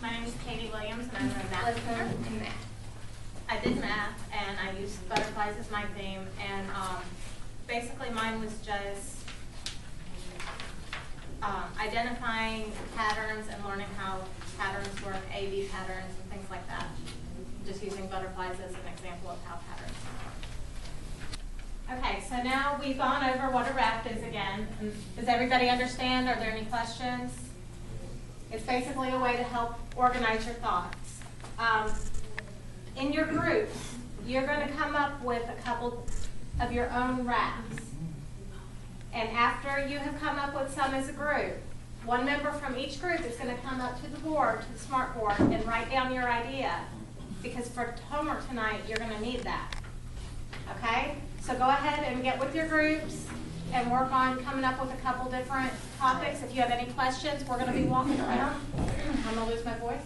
My name is Katie Williams, and I'm a math teacher. I did math, and I used butterflies as my theme, and basically mine was just identifying patterns and learning how patterns work, A-B patterns, and things like that. Just using butterflies as an example of how patterns work. Okay, so now we've gone over what a raft is again. Does everybody understand? Are there any questions? It's basically a way to help organize your thoughts. In your groups, you're going to come up with a couple of your own rafts. And after you have come up with some as a group, one member from each group is going to come up to the board, to the smart board, and write down your idea. Because for homework tonight, you're going to need that. Okay? So go ahead and get with your groups and work on coming up with a couple different topics. If you have any questions, we're going to be walking around. I'm going to lose my voice.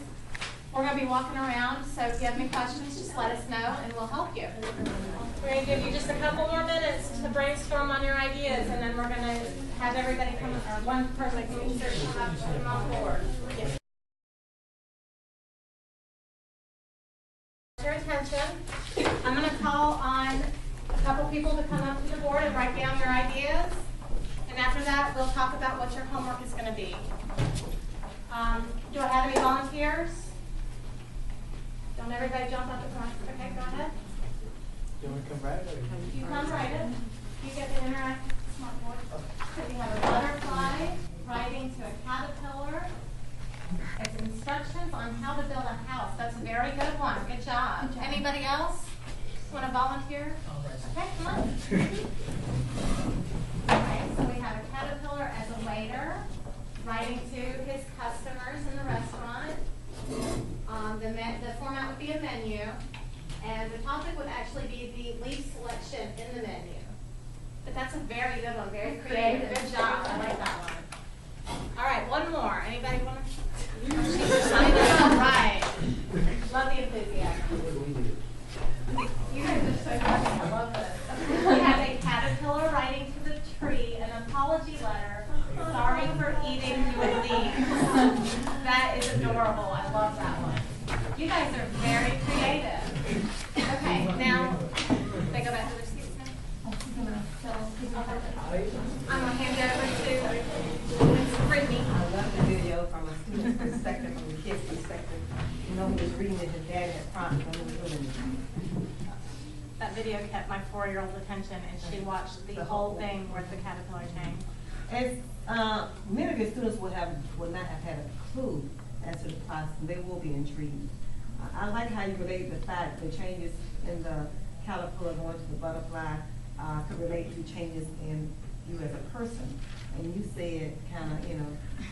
We're going to be walking around, so if you have any questions, just let us know and we'll help you. We're going to give you just a couple more minutes to brainstorm on your ideas, and then we're going to have everybody come, or one person from each group come up and put them on board. Yes. Your attention. I'm going to call on a couple people to come up to the board and write down your ideas, and after that, we'll talk about what your homework is going to be. Do I have any volunteers? Don't everybody jump up at once. Okay, go ahead. Do you want to come right? You come write it. You get the interactive smart board. So you have a butterfly writing to a caterpillar. It's instructions on how to build a house. That's a very good one. Good job. Anybody else want to volunteer? Okay, come on. Okay, so we have a caterpillar as a waiter writing to his customers in the restaurant. The format would be a menu, and the topic would actually be the leaf selection in the menu. But that's a very good one, very creative. Good job. I like that one. All right, one more. Anybody want to? All right. Love the enthusiasm. You guys are so funny. I love this. We have a caterpillar writing to the tree an apology letter. Sorry for eating your leaves. That is adorable. I love that one. You guys are very creative. Okay, now they go back to their seats now. I'm going to hand it over to Ms. Brittany. I love the video from a student's perspective, from the kid's perspective. You know, he was reading it, his dad had prompted him to do it. That video kept my 4-year-old's attention, and she watched the whole thing with the caterpillar chain. As many of your students would not have had a clue as to the process, and they will be intrigued. I like how you relate the fact the changes in the caterpillar going to the butterfly could relate to changes in you as a person. And you said kind of, you know,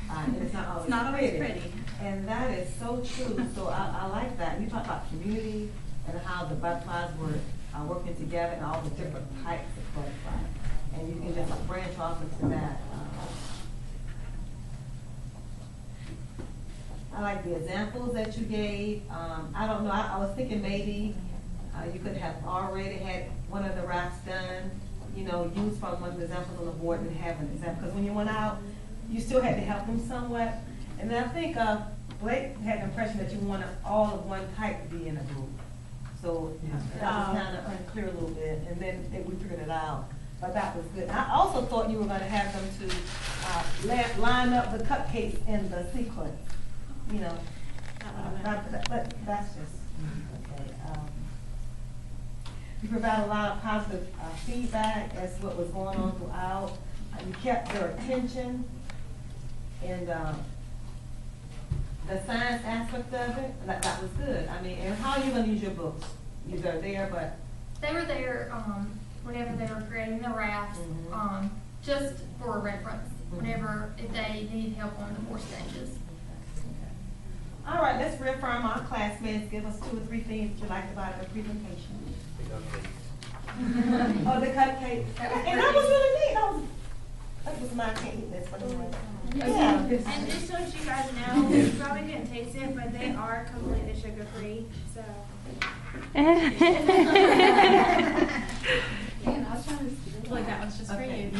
and it's not always pretty. And that is so true. So I like that. You talk about community and how the butterflies were working together and all the different types of butterflies. And you can just branch off into that. I like the examples that you gave. I don't know, I was thinking maybe you could have already had one of the rafts done, you know, used from one of the examples on the board and have an example. Because when you went out, you still had to help them somewhat. And then I think Blake had the impression that you wanted all of one type to be in a group. So that was kind of unclear a little bit, and then we figured it out. But that was good. I also thought you were going to have them to line up the cupcakes in the sequence. You know, but that's just okay. You provide a lot of positive feedback as to what was going on throughout. You kept their attention, and the science aspect of it, that was good. I mean, and how are you going to use your books? They're there, but they were there whenever they were creating the rafts, just for reference. Whenever if they need help on the more stages. All right, let's reaffirm our classmates. Give us 2 or 3 things you liked about their presentation. Oh, the cupcake. And that was really neat. That was my cake. That's what it was. Yeah. And just so you guys know, you probably didn't taste it, but they are completely sugar-free, so. Yeah, I was trying to like that one's just for you.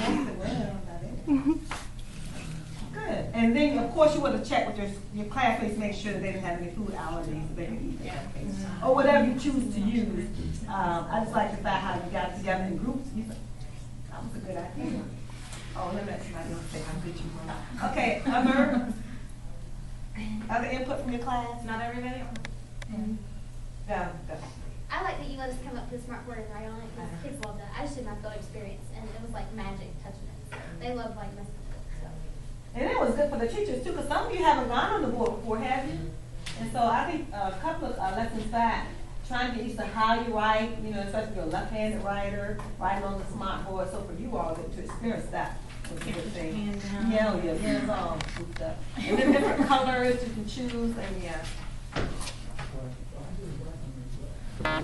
Good. And And then, of course, you would have checked with your classmates, make sure that they didn't have any food allergies, so they could eat that. Or whatever you choose to use. I just like the fact how you got together in groups. That was a good idea. Oh, let me let somebody else say how good you were. Okay, other input from your class? Not everybody? Go. I like that you let us come up to the smart board and write on it, because kids love that. I just did my field experience, and it was like magic touching it. So they love like messing with it, so. And it was good for the teachers too, because some of you haven't gone on the board before, have you? And so I think a couple of lessons back, trying to get used to how you write, you know, especially if you're a left-handed writer, writing on the smart board. So for you all to experience that was a good thing. Yeah, hands on and stuff. And then different colors you can choose, and yeah.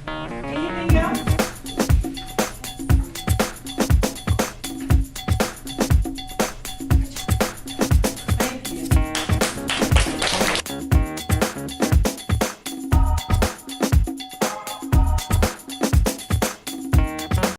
Anything else?